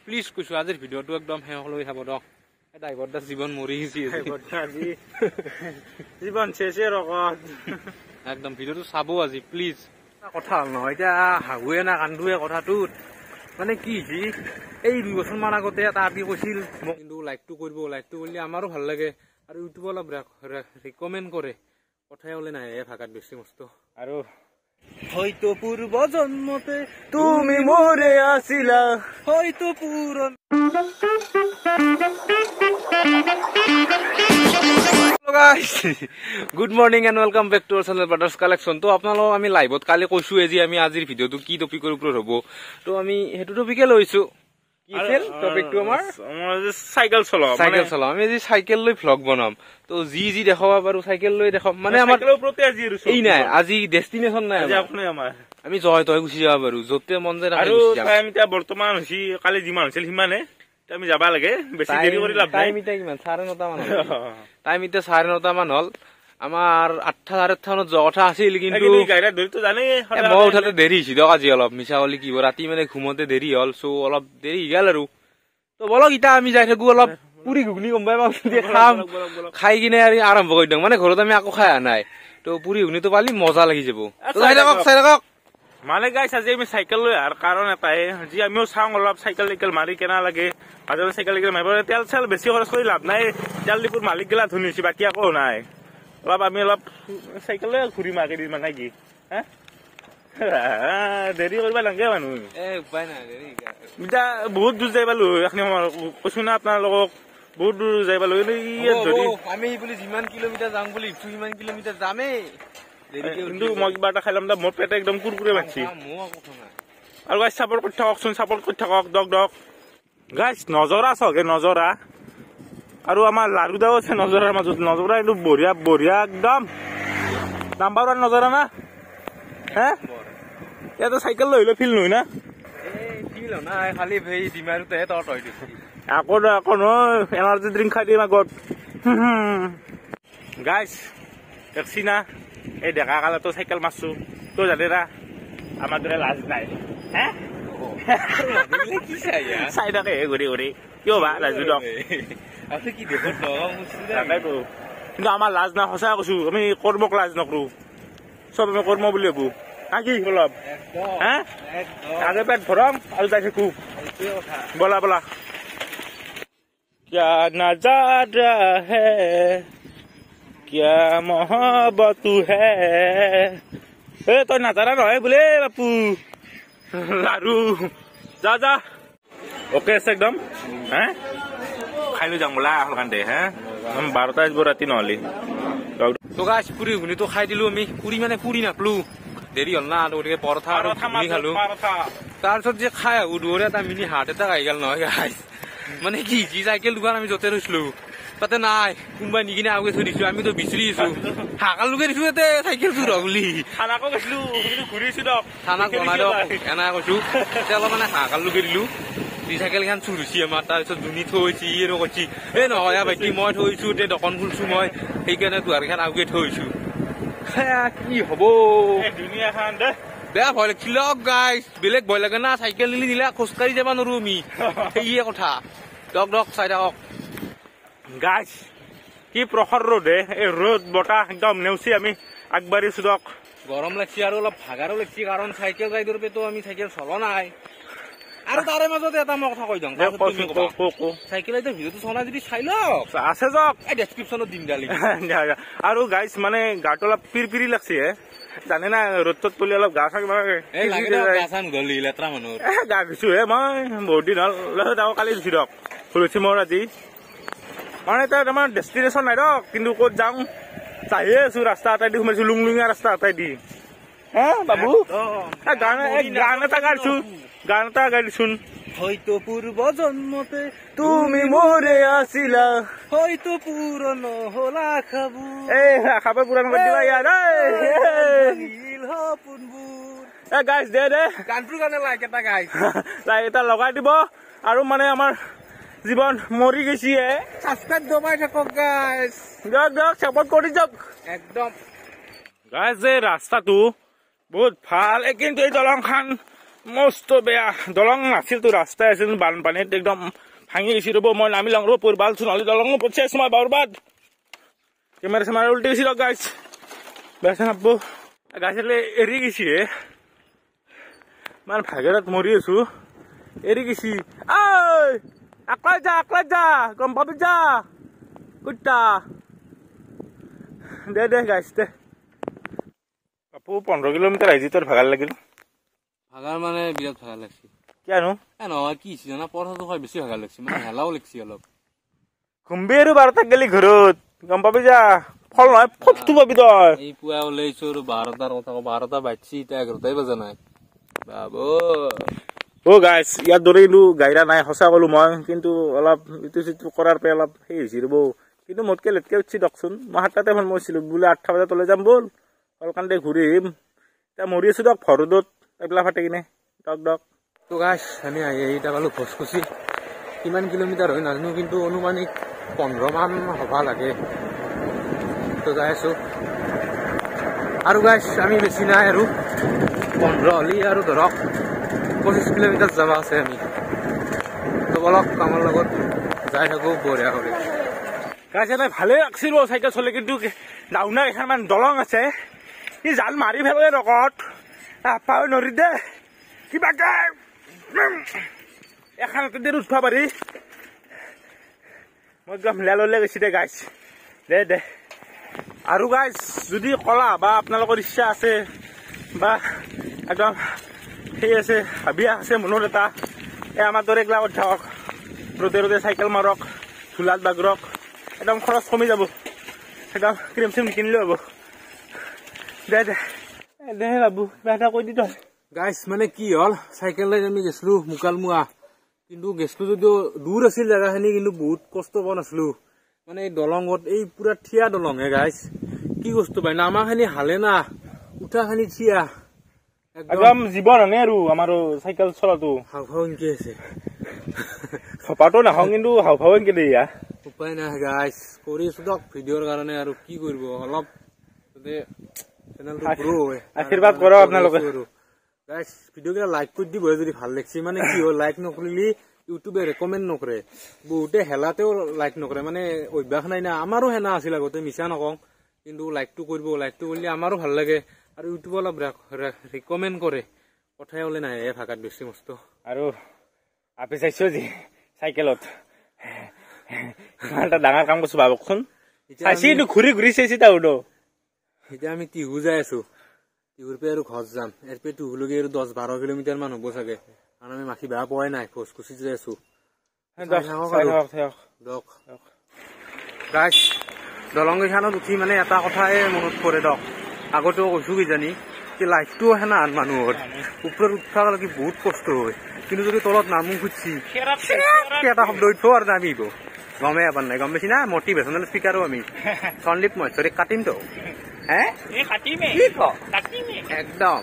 please কৈছো আজিৰ ভিডিঅ'টো একদম শেষলৈ চাব দক ড্ৰাইভাৰটা জীৱন মৰি গেছি জীৱন শেষে ৰকত একদম ভিডিঅ'টো চাব আজি প্লিজ কথা নহয় এতিয়া হাগুৱে না কান্দুৱে কথাটোত মানে কি যি এই 2 বছৰমান আগতে এটা আপি কৈছিল মোক কিন্তু লাইকটো কৰিব লাইকটো কৰিলে আমাৰো ভাল লাগে আৰু ইউটিউব অলপ ৰিকমেণ্ড কৰে কথাই ওলাই নাহে ভাগাত বেছি মস্ত আৰু হয়তো পূৰ্ব জন্মতে তুমি মোৰে আছিলা হয়তো পুৰণ good morning and welcome back to our channel brothers collection তো আপোনালোকক আমি লাইভত কালি কৈছোৱে যে আমি আজিৰ ভিডিঅ'টো কি টপিকৰ ওপৰত হ'ব তো আমি সেইটো টপিকে লৈছো কি আছিল টপিকটো আমাৰ চাইকেল চলাও আমি আজি চাইকেল লৈ ভ্লগ বনাম তো যি দেখাব পাৰো চাইকেল লৈ দেখাম মানে আমাৰ এই নাই আজি ডেষ্টিনেশ্যন নাই আমি জয় তই গুচি যাব পাৰো য'তে মন যায় আৰু টাইম এতিয়া বৰ্তমান হৈছে কালি যিমান হৈছিল সিমানে আমি যাবা লাগে বেছি দেৰি কৰি লাভ নাই টাইম এতিয়া কিমান 9:30 মান টাইম এতিয়া 9:30 মান হল আমাৰ 8:30 মানত যোৱা কথা আছিল কিন্তু গাড়ীত ধৰিতো জানেই মই উঠাতে দেৰি হৈছে দিয়ক আজি অলপ মিছা কলি কি ৰাতি মানে ঘুমতে দেৰি হল চ' অলপ দেৰি গেল আৰু তো বলক এতিয়া আমি যাই থাকো অলপ পুৰি ঘুগনি গম পাই খাম খাই কিনে আৰু আৰম্ভ কৰি দিওঁ মানে ঘৰত আমি আকৌ খাই নাই তো পুৰি ঘুগনিটো পালি মজা লাগি যাব চাই থাকক মানে গাইছ আজি আমি চাইকেল লৈ অহাৰ কাৰণ এটাই যি আমিও চাওঁ অলপ চাইকেল মাৰি কেনা লাগে মাজতে চাইকেল মাৰিব তেল চেল বেছি খৰচ কৰি লাভ নাই তেল ডিপুৰ মালিক গেলা ধুনিছে বাকী একো নাই আমি অলপ চাইকেল লৈ ঘূৰিম কেইদিন মানে কি দেৰি কৰিব লাগে মানুহ উপায় নাই এতিয়া বহুত দূৰ যাই পালো এখনি কৈছো না আপোনালোকক বহুত দূৰ যাই পালো আমি বুলি যিমান কিলোমিটাৰ যাম বুলি সিমান কিলোমিটাৰ যামেই কিন্তু মই কিবা এটা খাই ল'ম মোৰ পেটে একদম কুৰকুৰে মাৰিছে আৰু গাইছ চাপৰ্ট কৰি থাককচোন চাপৰ্ট কৰি থাকক দক গাইছ নজৰা চকে নজৰা আৰু আমাৰ লাৰুদাও আছে নজৰাৰ মাজত নজৰা এইটো বঢ়িয়া বঢ়িয়া একদম নাম্বাৰ 1 নজৰা না হে ইয়াতে চাইকেল লৈ ফিল নহয় না খালি ডিমাৰুতেহে তই আকৌ এনাৰ্জি ড্ৰিংক খাই দিম আগত গাইছ দেখছি না এই ডেকা কালতো চাইকেল মাৰছো তই জানে না আমাৰ দৰে লাজ নাই চাই থাকে ঘূৰি ঘূৰি কিয় বা লাজু দক কিন্তু আমাৰ লাজ না সঁচা কৈছো আমি কৰ্মক লাজ নকৰো চব আমি কৰ্ম বুলি ভাবো কি অলপ আগে পেট ভৰাম আৰু যাই থাকো বলা বলা क्या नजारा है क्या मोहब्बत है তই নাজানা নহয় বোলে বাপু লাৰু যা যা অকে আছে একদম খাই লৈ যাম বোলা দে 12টা বাজিব ৰাতি নহলে তো গাইছ পুৰি ঘুগনিটো খাই দিলো আমি পুৰি মানে পুৰি নাপলো দেৰি হল না গতিকে পৰঠা আৰু ঘুগনি খালো তাৰপিছত যে খাই আহো দৌৰে এটা মিনি হাৰ্ট এটাক আহি গেল নহয় গাইছ মানে কি যি চাইকেল দোকান আমি য'তে ৰৈছিলো তাতে নাই কোনোবাই নি কিনে আগে থৈ দিছো আমিতো বিচাৰি আছো হাকাল লুকে দিছো ইয়াতে চাইকেল চুৰ বুলি থানাকো গৈছিলো ঘূৰিছো দক থানাক বনাই দিয়ক এনে কৈছো অলপ মানে হাকাল লুকে দিলো যি চাইকেল খান চুৰ হৈছে আমাৰ তাৰপিছত দুনি থৈছি আৰু কৈছি এই নহয় ভাইটি মই থৈছো দোকান খুলিছো মই সেইকাৰণে দুৱাৰখান আগে থৈছো কি হব দুনিয়াখন দে বেয়া ভয় লাগিছিল গাইছ বেলেগ ভয় লাগে না চাইকেল নিলে খোজকাঢ়ি যাব নোৱাৰো আমি সেয়ে কথা দক চাই থাকক গাইছ কি প্ৰখৰ ৰ'দ এই ৰ'দ বতাহ একদম নেওচি আমি আগবাঢ়িছো দক গৰম লাগছে আৰু অলপ ভাগাৰো লাগছে কাৰণ চাইকেল ৰাইডৰ পেতো আমি চাইকেল চলোৱা নাই আৰু তাৰে মাজতে এটা মই কথা কৈ দিওঁ চাইকেল ৰাইডৰ ভিডিঅ'টো চলাই যদি চাই লওক আছে যাওক এই ডেছক্ৰিপশ্যনত দিম ডালি আৰু গাইছ মানে গাটো অলপ পিৰি লাগছে জানে না ৰ'দত পলি অলপ গা চা লেতেৰা মানুহ গা ধুইছো মই বহুত দিন হল কালি ধুইছো দক ফুৰিছো মোৰ আজি মানে তাত আমাৰ ডেষ্টিনেশ্যন নাই দক কিন্তু ক'ত যাওঁ চাইয়ে আছো ৰাস্তা এটাই দি সোমাইছো লুংলুঙীয়া ৰাস্তা এটাই দি বাবু গান এটা গাইছোন হয়তো পূৰ্ব জন্মতে তুমি মোৰে আছিলা হয়তো পুৰণ হলা খাবু খাব পুৰণ কৰি দিবা ইয়াৰ গাইছ দে গানটোৰ কাৰণে লাইক এটা গাইছ লাইক এটা লগাই দিব আৰু মানে আমাৰ জীৱন মৰি গৈছে সাবস্ক্ৰাইব দবাই থাকক গাইছ দিয়ক চাপৰ্ট কৰি যাওক একদম গাইছ যে ৰাস্তাটো বহুত ভাল কিন্তু এই দলংখন মস্ত বেয়া দলং নাছিল তো ৰাস্তাই আছিল বানপানীত একদম ভাঙি গৈছি ৰ'ব মই নামি লওঁ ৰ'ব পৰিবাল সোণালী দলং পঠিয়াইছো মই বৰবাদ কেমেৰা চেমেৰা উল্টি গৈছিল গাইছ বেচা নাপাব গাইছিলে এৰি গৈছি ইমান ভাগেৰত মৰি আছো এৰি গৈছি আকলাই যা গম পাবি যা কুত্তা দে গাইছ দে কাপোৰ 15 কিলোমিটাৰ আহিছি তোৰ ভাগাৰ লাগিল ভাগাৰ মানে বিৰাট ভাগাৰ লাগছি কিয়নো নহয় কি হৈছে জানা পৰঠাটো খাই বেছি ভাগাৰ লাগছি মানে হেলাও লাগছি অলপ ঘুমবি আৰু 12টাত গেলি ঘৰত গম পাবি যা ফল নহয় ফটটো পাবি তই এই পুৱা ওলাইছো আৰু 12টাৰ কথা 12টা বাজছি এতিয়া 11টাই বাজা নাই বাবু গাইছ ইয়াৰ দৰে কিন্তু গাইৰা নাই সঁচা কলো মই কিন্তু অলপ ইটো সিটো কৰাৰ পে অলপ সেই হৈছে ৰ'ব কিন্তু মোতকে লেটকে উঠছি দকচোন মই 7টাতে ফোন মাৰিছিলো বোলে 8টা বজাত তলে যাম বল অলকান্তে ঘূৰি আহিম এতিয়া মৰি আছো দক ভৰদত এইবিলাক ফাটে কিনে দক তো গাইছ আমি এতিয়া পালো খোজকুচি কিমান কিলোমিটাৰ হয় নাজানো কিন্তু অনুমানিক 15 মান হবা লাগে তো যাই আছো আৰু গাইছ আমি বেছি নাই আৰু 15 হলি আৰু ধৰক 25 কিলোমিটাৰ যাবা আছে আমি তো বলক আমাৰ লগত যাই থাকো বঢ়িয়া কৰি গাইছ এনে ভালে লাগছিল চাইকেল চলে কিন্তু ডাউনাৰ এখনমান দলং আছে ই জাল মাৰি ফেলে ৰকত পাও নৰি দে কিবাকে এখনতে দে উঠবা পাৰি মই একদম লেললে গৈছি দে গাইছ দে আৰু গাইছ যদি কলা বা আপোনালোকৰ ইচ্ছা আছে বা একদম সেই আছে ভাবিয়া আছে মনত এটা আমাৰ দৰে এইগিলাকত থাকক ৰ'দে চাইকেল মাৰক ধূলাত বাগৰক একদম খৰচ কমি যাব একদম ক্ৰীম চিম কিনিলেও হ'ব দে বাবু কিবা এটা কৈ দি তই গাইছ মানে কি হ'ল চাইকেল লৈ আমি গেছিলো মুকালমুৱা কিন্তু গেছটো যদিও দূৰ আছিল জেগাখিনি কিন্তু বহুত কষ্ট পোৱা নাছিলো মানে এই দলঙত এই পুৰা থিয়া দলং হে গাইছ কি বস্তু পাই নামাখিনি হালে না উঠাখিনি থিয়া একদম জীৱন আনে আৰু আমাৰ চাইকেল চলাটো হাওঁফাও এনেকে আছে চপাটো নাখাওঁ কিন্তু হাওঁফাও এনেকে দিয়া উপায় নাই গাইছ কৰি আছো দক ভিডিঅ'ৰ কাৰণে আৰু কি কৰিব অলপ আশীৰ্বাদ কৰক আপোনালোকে গাইছ ভিডিঅ'কেইটা লাইক কৰি দিব যদি ভাল লাগছে মানে কি হ'ল লাইক নকৰিলে ইউটিউবে ৰেকমেণ্ড নকৰে বহুতে হেলাতেও লাইক নকৰে মানে অভ্যাস নাই না আমাৰো হেনা আছিল আগতে মিছা নকওঁ কিন্তু লাইকটো কৰিব লাইকটো কৰিলে আমাৰো ভাল লাগে আৰু ইউটিউবে অলপ ৰিকমেণ্ড কৰে কথাই ওলাই নাহে ভাগাত বেছি মস্ত আৰু আপি চাইছো যি চাইকেলত এটা ডাঙৰ কাম কৰিছো ভাবকচোন চাইছি ঘূৰি চাইছি তাউতো এতিয়া আমি টিহু যাই আছো টিহুৰ পে আৰু ঘৰ যাম ইয়াৰ পে টিহুলৈকে আৰু 10-12 কিলোমিটাৰ মান হ'ব চাগে কাৰণ আমি মাখি বেয়া পোৱাই নাই খোজকুচি যাই আছো গাইছ দলং কেইখনত উঠি মানে এটা কথাই মনত পৰে দক আগতেও কৈছো কিজানি কি লাইফটো হেনা মানুহৰ ওপৰত উঠালৈকে বহুত কষ্ট হয় কিন্তু যদি তলত নামো খুঁজছি এটা শব্দ উঠব আৰু নামিব গমে এবাৰ নাই গম পাইছি না মটিভেশ্যনেল স্পিকাৰো আমি সন্দীপ মহেশ্বৰী কাটিম তো একদম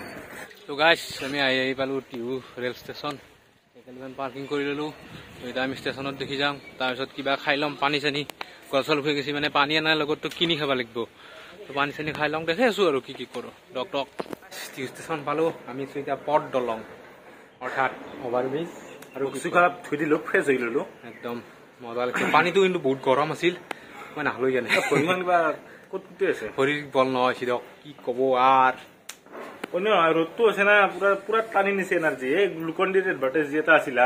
তো গাইছ আমি আহি পালো টিহু ৰেল ষ্টেচন চাইকেলখন পাৰ্কিং কৰি ললো এতিয়া আমি ষ্টেচনত দেখি যাম তাৰপিছত কিবা খাই ল'ম পানী চানী গছল হৈ গৈছে মানে পানী আনাৰ লগততো কিনি খাব লাগিব তো পানী চানী খাই ল'ম দেখি আছো আৰু কি কৰোঁ ডক টিহু ষ্টেচন পালো আমি এতিয়া পথ দলং অৰ্থাৎ অভাৰব্ৰিজ আৰু ধুই দিলো ফ্ৰেছ হৈ ললো একদম মজা লাগিছে পানীটো কিন্তু বহুত গৰম আছিল মই নাহলৈ জানে শৰীৰ বল নহয় চিৰক কি কব আৰু ৰ'দটো আছে না পুৰা টানি নিছে এনাৰ্জি এই গ্লুকন ডিৰ এডভাৰটাইজ যি এটা আছিলা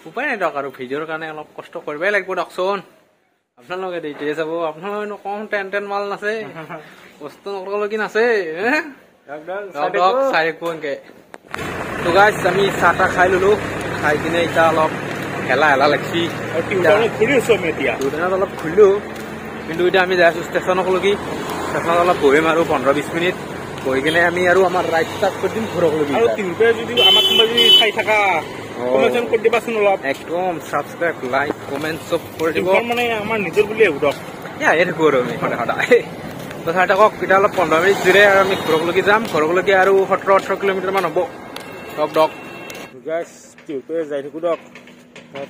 উপায় নাই দক আৰু ভিডিঅ'ৰ কাৰণে অলপ কষ্ট কৰিবই লাগিব দকচোন আপোনালোকে দেখিয়ে চাব আপোনালোকে নকওঁ টেন মাল নাছে কষ্ট নকৰালৈকে নাছে চাই থাকো এনেকে তো গাইছ আমি চাহ তাহ খাই ললো খাই কিনে এতিয়া অলপ হেলা লাগছি অলপ খুলিলো কিন্তু এতিয়া আমি যাই আছো ষ্টেচনকলৈকে ষ্টেচনত অলপ বহিম আৰু 15-20 মিনিট বহি কিনে আমি আৰু আমাৰ ৰাইড ষ্টাৰ্ট কৰি দিম ঘৰকলৈকে চাই থাকা একদম ছাবস্ক্ৰাইব লাইক কমেণ্ট চব কৰি দিব মানে আমাৰ নিজৰ বুলি আহিব থাকো আৰু আমি সদায় তো চাই থাকক এতিয়া অলপ 15 মিনিট দিলে আৰু আমি ঘৰকলৈকে যাম ঘৰকলৈকে আৰু 17-18 কিলোমিটাৰ মান হ'ব দক যাই থাকো দক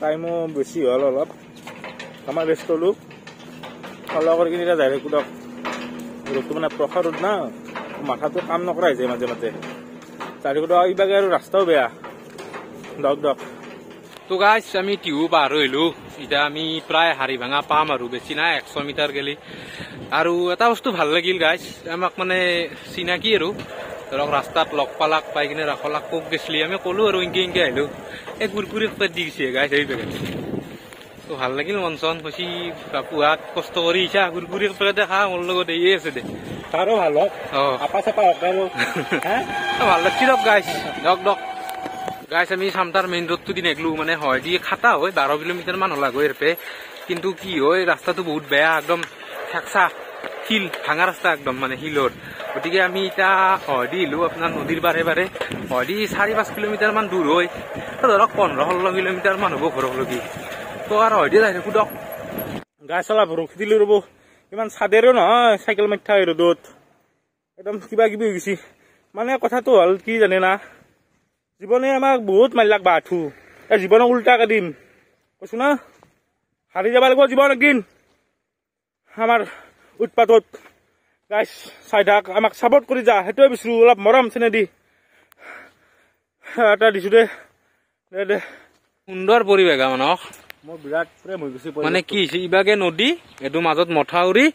টাইমো বেছি হ'ল অলপ আমাৰ ব্যস্ত লোক ফল কৰি কিনে যাই থাকো দক ৰ'দটো মানে প্ৰখৰ ৰ'দ না মাথাটো কাম নকৰা হৈছে মাজে মাজে চাৰিওটা ইবাগে আৰু ৰাস্তাও বেয়া দক দক তো গাইছ আমি টিহু পাৰ হৈলো এতিয়া আমি প্ৰায় হাৰি ভাঙা পাম আৰু বেছি নাই 100 মিটাৰ গেলি আৰু এটা বস্তু ভাল লাগিল গাইছ আমাক মানে চিনাকি আৰু ধৰক ৰাস্তাত লগ পালাক পাই কিনে ৰাখলাক কোক গেছলি আমি ক'লো আৰু ইনকে ইনকে আহিলো এই কুৰকুৰি পেট দি গৈছে গাইছ এই পেকেট তো ভাল লাগিল মন চন কৈছি বাপুহাত কষ্ট কৰি ইচ্ছা কুৰকুৰি পেকেটে খা মোৰ লগত এই আছে দে তাৰো ভাল হওক আপা চাপা হওক আৰু ভাল লাগছি দক গাইছ দক দক গাইছ আমি চামতাৰ মেইন ৰোডটো দি নেগলো মানে হয় দি খাটা হয় 12 কিলোমিটাৰ মান হলা গৈ এৰপে কিন্তু কি হয় ৰাস্তাটো বহুত বেয়া একদম ঠেকচা হিল ভাঙা ৰাস্তা একদম মানে হিলৰ গতিকে আমি এতিয়া হয় দিলো আপোনাৰ নদীৰ বাৰে বাৰে হয় দি 4-5 কিলোমিটাৰ মান দূৰ হয় ধৰক 15-16 কিলোমিটাৰ মান হ'ব ঘৰলৈকে তো আৰু হয় দিয়ে যাই থাকো দক গাছ অলপ ৰখি দিলো ৰ'ব ইমান চাদেৰো নহয় চাইকেল মাৰি থাকে ৰ'দত একদম কিবা কিবি হৈ গৈছে মানে কথাটো হ'ল কি জানে না জীৱনে আমাক বহুত মাৰিলাক বাথু এই জীৱনক উল্টাকে দিম কৈছো না হাৰি যাব লাগিব জীৱন একদিন আমাৰ উৎপাতত গাইছ চাই থাক আমাক ছাপৰ্ট কৰি যা সেইটোৱে বিচাৰো অলপ মৰম চেনে দি এটা দিছো দে দে সুন্দৰ পৰিৱেশ মানুহক মোৰ বিৰাট প্ৰেম হৈ গৈছে মানে কি ইবাগে নদী এইটো মাজত মথাউৰি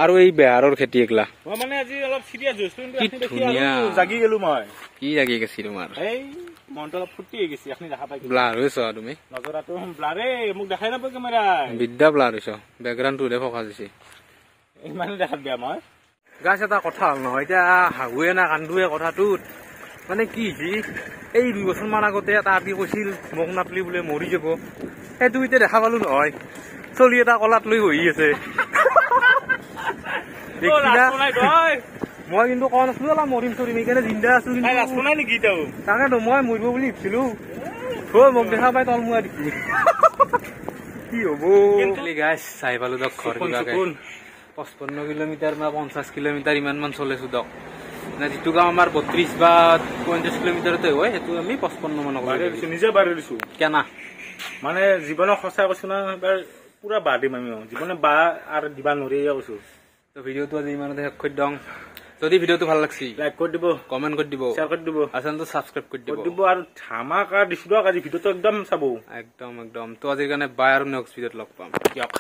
আৰু এই বেহাৰৰ খেতি এগলা মই মানে আজি অলপ চিৰিয়াছ হৈছো কি ধুনীয়া জাগি গেলো মই কি জাগি গেছি তোমাৰ এই মনটো অলপ ফুটি হৈ গৈছে আপুনি দেখা পাই ব্লাৰ হৈছ তুমি নজৰাটো ব্লাৰে মোক দেখাই নাপায় কেমেৰাই বিদ্যা ব্লাৰ হৈছ বেকগ্ৰাউণ্ডটোৰে ফকাছ হৈছে ইমানে দেখাত বেয়া মই গাছ এটা কথা হ'ল নহয় এতিয়া হাহুৱে না কান্দুৱে কথাটোত মানে কি হৈছে এই 2 বছৰ মান আগতে এটা আপি কৈছিল মোক নাপলি বোলে মৰি যাব সেইটো এতিয়া দেখা পালো নহয় চলি এটা কলাত লৈ বহি আছে মই কিন্তু কোৱা নাছিলো অলপ মৰিম চৰিম সেইকাৰণে জিন্দা আছো তাকেতো মই মৰিব বুলি ভাবিছিলো মোক দেখা পাই তল মুৱা দেখি কি হব গাছ চাই পালো দক ঘৰ 55 কিলোমিটাৰ বা 50 কিলোমিটাৰ ইমান মান চলেছো দক না যিটো গাঁও আমাৰ 32 বা 50 কিলোমিটাৰতে হয় সেইটো আমি 55 মান নিজে বাঢ়ি দিছো কেনা মানে জীৱনক সঁচা কৈছো না এবাৰ পুৰা বাদ দিম আমি জীৱনে বা আৰু দিবা নোৱাৰি কৈছো তো ভিডিঅ'টো আজি ইমানতে শেষ কৰি দিওঁ যদি ভিডিঅ'টো ভাল লাগছি লাইক কৰি দিব কমেন্ট কৰি দিব শ্বেয়াৰ কৰি দিব আৰু চেনেলটো সাবস্ক্ৰাইব কৰি দিব আৰু ধামাকা দিছো আজি ভিডিঅ'টো একদম চাব একদম তো আজিৰ কাৰণে বাই আৰু নেক্সট ভিডিঅ'ত লগ পাম দিয়ক